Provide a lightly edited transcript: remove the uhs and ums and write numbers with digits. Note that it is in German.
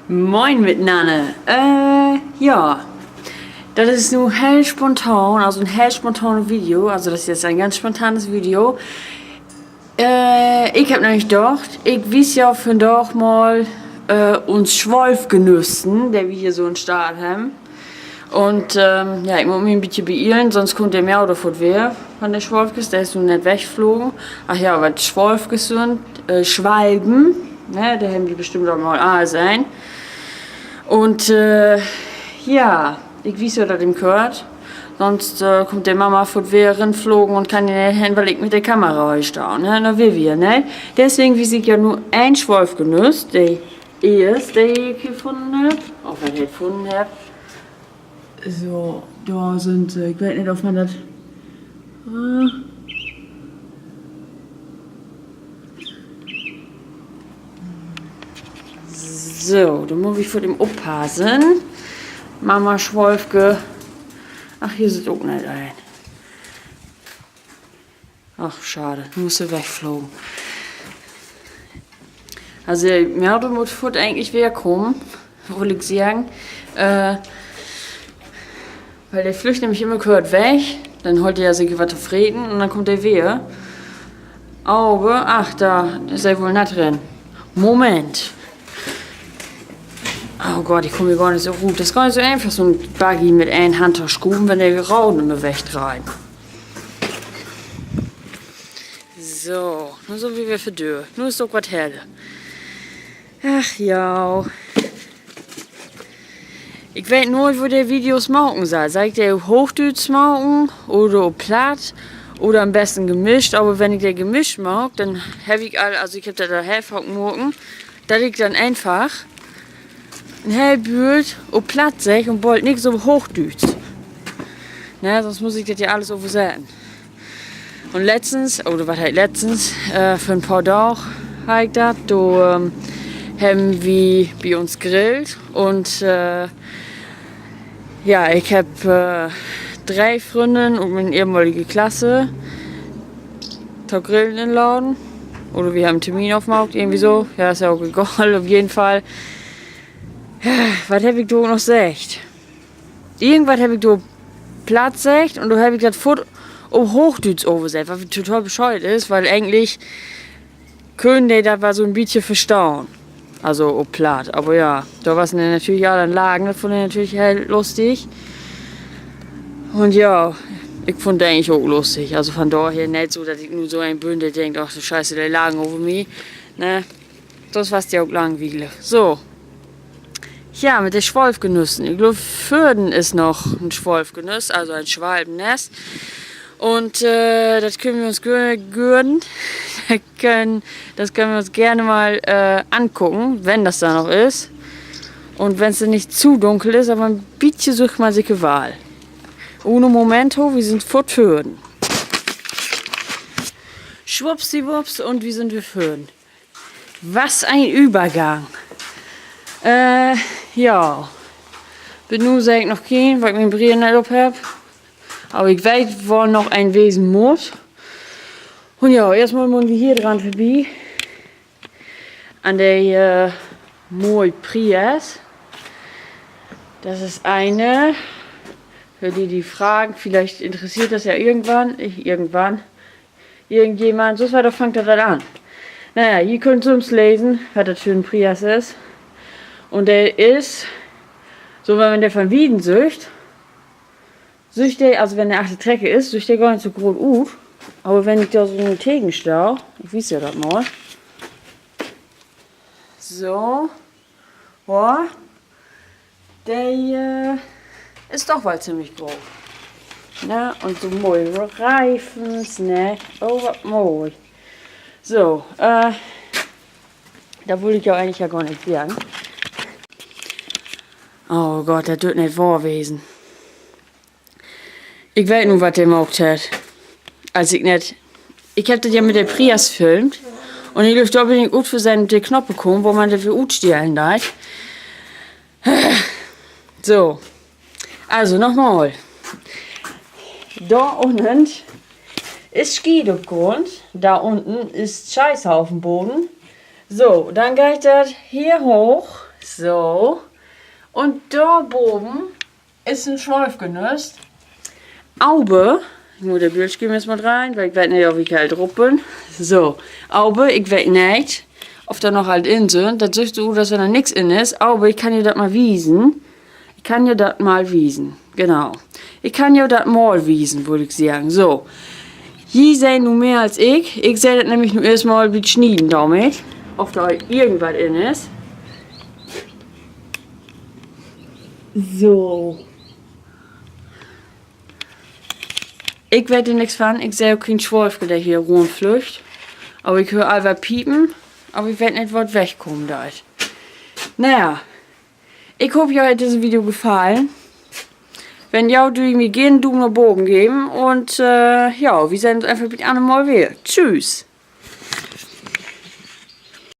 Moin miteinander. Ja, das ist nur hell spontan, also ein hell spontanes Video. Also das ist jetzt ein ganz spontanes Video. Ich habe nämlich gedacht, ich wies ja für doch mal uns Schwolf genüssen, der wir hier so einen Start haben. Und ja, ich muss mich ein bisschen beeilen, sonst kommt der mehr oder fortwehr von der Schwolfkes, der ist nun nicht weggeflogen. Ach ja, was Schwolfkes sind, Schwalben, ne, da haben die bestimmt auch mal sein. Und ja, ich weiß ja, dass ihm gehört. Sonst kommt der Mama fortwehr flogen und kann ihn nicht hin, weil ich mit der Kamera stehen, ne, na wie wir, ne. Deswegen wies ich ja nur ein Schwolf genüsst, der erste, den ich gefunden habe, auch wenn ich gefunden habe. So, da sind sie. Ich weiß nicht, ob man das. So, da muss ich vor dem aufpassen. Mama Schwolfke. Ach, hier sitzt auch nicht ein. Ach, schade, musste wegflogen. Also, mir muss eigentlich wieder kommen, würde ich sagen. Weil der flüchtet nämlich immer gehört weg, dann holt er sich was zufrieden und dann kommt er wieder. Auge, ach, da ist er wohl nicht drin. Moment. Oh Gott, ich komme mir gar nicht so gut. Das ist gar nicht so einfach, so ein Buggy mit einem Handtaschuben, wenn der Rauden immer wegtreibt. So, nur so wie wir für Dürr. Nur ist doch was helle. Ach ja. Ich weiß nur, wo der Videos machen soll. Sagt der Hochdeutsch machen oder platt oder am besten gemischt. Aber wenn ich der gemischt mag, dann habe ich also ich habe da Hälfte morgen, da liegt dann einfach ein hellbürt und platt sech und wollt nicht so Hochdeutsch. Ne, sonst muss ich das ja alles oversetzen. Und letztens, oder was halt letztens, für ein paar Tage habe ich das, da haben wir bei uns grillt und ja, ich habe 3 Freundinnen und meine ehemalige Klasse da grillen in den Laden. Oder wir haben einen Termin aufgemacht, irgendwie so. Ja, ist ja auch egal, auf jeden Fall. Was habe ich da noch gesagt? Irgendwas habe ich da platt gesagt und da habe ich das Foto auf Hochdeutsch oversetzt, was total bescheuert ist, weil eigentlich können die das war so ein bisschen verstauen. Also auf platt, aber ja, da war es natürlich alle Lagen, das fand ich natürlich halt lustig. Und ja, ich fand das eigentlich auch lustig. Also von daher nicht so, dass ich nur so ein Bündel denke, ach du Scheiße, der Lagen over mich. Ne? Das war's ja auch langweilig. So. Ja, mit den Schwolfgenüssen. Ich glaube, Fürden ist noch ein Schwolfgenuss, also ein Schwalbennest. Und das können wir uns gönnen. Das können wir uns gerne mal angucken, wenn das da noch ist. Und wenn es nicht zu dunkel ist, aber ein bisschen sucht man sich Wahl. Uno momento, wir sind vor Fürden. Schwuppsiwupps und wie sind wir Fürden. Was ein Übergang. Ja. Bin nur sag ich noch kein, weil ich meinen Brief nicht auf habe. Aber ich weiß, wo noch ein Wesen muss. Und ja, erstmal müssen wir hier dran vorbei. An der Mooi Prias. Das ist eine, für die fragen, vielleicht interessiert das ja irgendjemand. So weiter fängt das dann an. Naja, hier könnt ihr uns lesen, was das für ein Prias ist. Und der ist, so wenn man der von Wieden sücht der, also wenn der achte Trecke ist, sücht der gar nicht so groß auf. Aber wenn ich da so einen Tegenstau, ich weiß ja das mal. So. Boah. Der ist doch wohl ziemlich groß. Na, und so mooi Reifens, ne? Oh, was mooi. So, da wollte ich ja eigentlich ja gar nicht sagen. Oh Gott, das tut nicht wahr gewesen. Ich weiß nur, was der gemacht hat. Als ich nicht. Ich hab das ja mit der Prias gefilmt. Und ich durfte unbedingt gut für seinen Knopf bekommen, wo man dafür utstehlen darf. So. Also nochmal. Da unten ist Ski auf Grund. Da unten ist Scheiße auf dem Boden. So, dann geht das hier hoch. So. Und da oben ist ein Schweif genutzt. Aber, ich muss der Bildschirm jetzt mal rein, weil ich weiß nicht, ob ich halt drauf bin. So, aber ich weiß nicht, ob da noch halt in sind. Das sagst du, dass da nichts in ist. Aber ich kann dir das mal wiesen. Ich kann dir das mal wiesen. Genau. Ich kann dir das mal wiesen, würde ich sagen. So. Hier sehen nur mehr als ich. Ich sehe das nämlich nur erstmal wie schneiden damit. Ob da irgendwas in ist. So. Ich werde nichts fahren. Ich sehe auch keinen Schweif, der hier rumflücht. Aber ich höre einfach piepen. Aber ich weiß nicht, was wegkommt da. Naja. Ich hoffe, euch hat dieses Video gefallen. Wenn ja, du mir gerne einen Daumen nach oben geben. Und ja, wir sehen uns einfach mit einem Mal wieder. Tschüss.